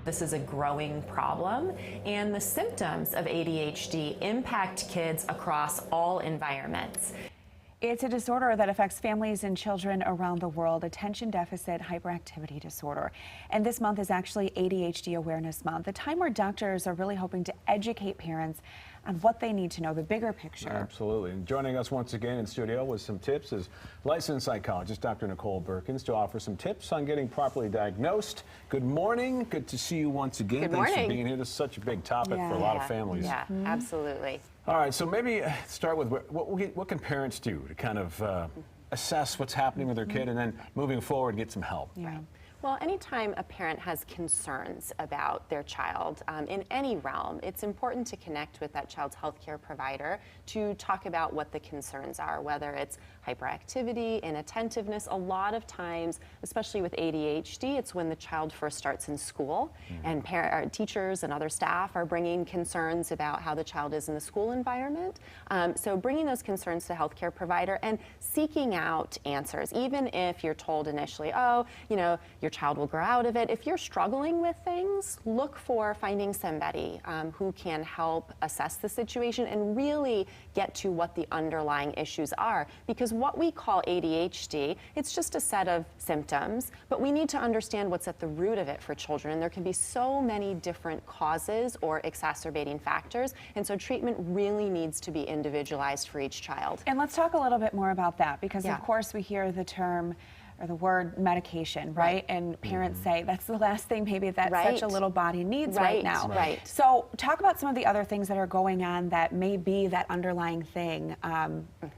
This is a growing problem, and the symptoms of ADHD impact kids across all environments. It's a disorder that affects families and children around the world, attention deficit hyperactivity disorder. And this month is actually ADHD Awareness Month, a time where doctors are really hoping to educate parents on what they need to know, the bigger picture. Absolutely. And joining us once again in studio with some tips is licensed psychologist Dr. Nicole to offer some tips on getting properly diagnosed. Good morning. Good to see you once again. Good morning. Thanks for being here. This is such a big topic for a lot of families. Yeah, absolutely. All right, so maybe start with what can parents do to kind of assess what's happening with their kid and then moving forward get some help? Right. Well, anytime a parent has concerns about their child in any realm, it's important to connect with that child's healthcare provider to talk about what the concerns are, whether it's hyperactivity, inattentiveness. A lot of times, especially with ADHD, it's when the child first starts in school and teachers and other staff are bringing concerns about how the child is in the school environment. So bringing those concerns to the healthcare provider and seeking out answers, even if you're told initially, oh, you know, your child will grow out of it. If you're struggling with things, look for finding somebody who can help assess the situation and really get to what the underlying issues are. Because what we call ADHD, it's just a set of symptoms, but we need to understand what's at the root of it for children. And there can be so many different causes or exacerbating factors. And so treatment really needs to be individualized for each child. And let's talk a little bit more about that, because of course we hear the term or the word medication, right? And parents say that's the last thing maybe that such a little body needs right now. Right. So talk about some of the other things that are going on that may be that underlying thing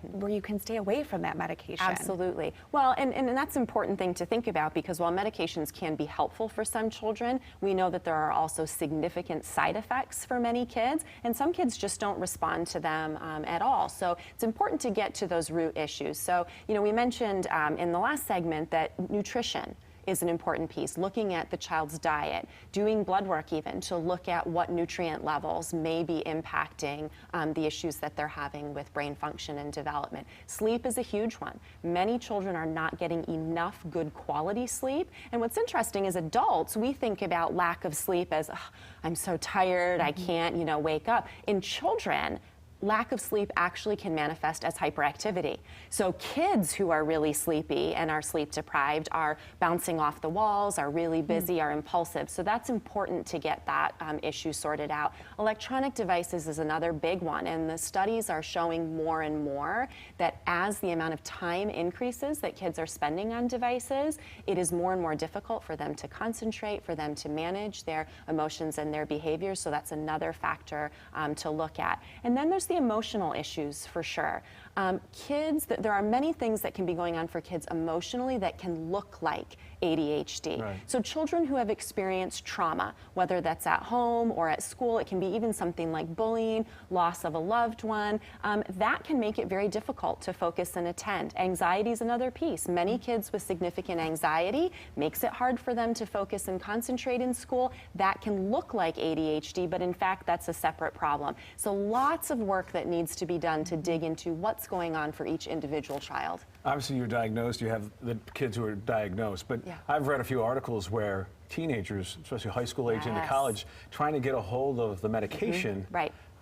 where you can stay away from that medication. Absolutely. Well, and that's an important thing to think about, because while medications can be helpful for some children, we know that there are also significant side effects for many kids, and some kids just don't respond to them at all. So it's important to get to those root issues. So, you know, we mentioned in the last segment that nutrition is an important piece, looking at the child's diet, doing blood work even to look at what nutrient levels may be impacting the issues that they're having with brain function and development. Sleep is a huge one. Many children are not getting enough good quality sleep. And what's interesting is adults, we think about lack of sleep as, oh, I'm so tired, I can't, you know, wake up. In children, lack of sleep actually can manifest as hyperactivity. So kids who are really sleepy and are sleep deprived are bouncing off the walls, are really busy, are impulsive. So that's important to get that issue sorted out. Electronic devices is another big one, and the studies are showing more and more that as the amount of time increases that kids are spending on devices, it is more and more difficult for them to concentrate, for them to manage their emotions and their behaviors. So that's another factor to look at. And then there's the emotional issues for sure. There are many things that can be going on for kids emotionally that can look like ADHD. Right. So children who have experienced trauma, whether that's at home or at school, it can be even something like bullying, loss of a loved one, that can make it very difficult to focus and attend. Anxiety is another piece. Many kids with significant anxiety makes it hard for them to focus and concentrate in school. That can look like ADHD, but in fact that's a separate problem. So lots of work that needs to be done to dig into what's going on for each individual child. Obviously you're diagnosed, you have the kids who are diagnosed, but I've read a few articles where teenagers, especially high school age into college, trying to get a hold of the medication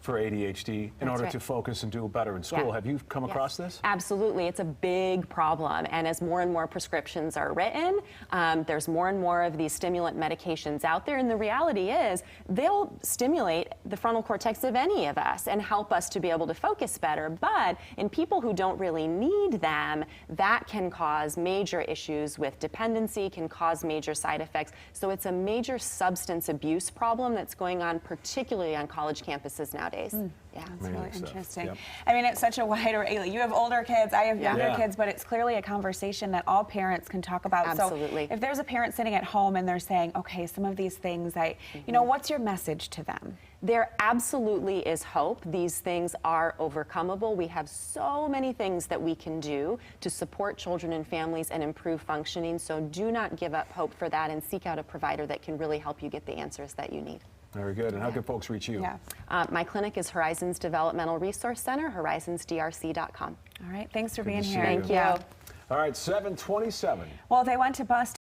for ADHD in order to focus and do better in school. Have you come across this? Absolutely. It's a big problem. And as more and more prescriptions are written, there's more and more of these stimulant medications out there. And the reality is they'll stimulate the frontal cortex of any of us and help us to be able to focus better. But in people who don't really need them, that can cause major issues with dependency, can cause major side effects. So it's a major substance abuse problem that's going on, particularly on college campuses nowadays. Yeah, that's really interesting. I mean, it's such a wide array. You have older kids, I have younger kids, but it's clearly a conversation that all parents can talk about. Absolutely. So if there's a parent sitting at home and they're saying, okay, some of these things, you know, what's your message to them? There absolutely is hope. These things are overcomable. We have so many things that we can do to support children and families and improve functioning. So do not give up hope for that, and seek out a provider that can really help you get the answers that you need. Very good. And how can folks reach you? My clinic is Horizons Developmental Resource Center, horizonsdrc.com. All right. Thanks for being to here. Thank you. All right, 7:27. Well, they went to bust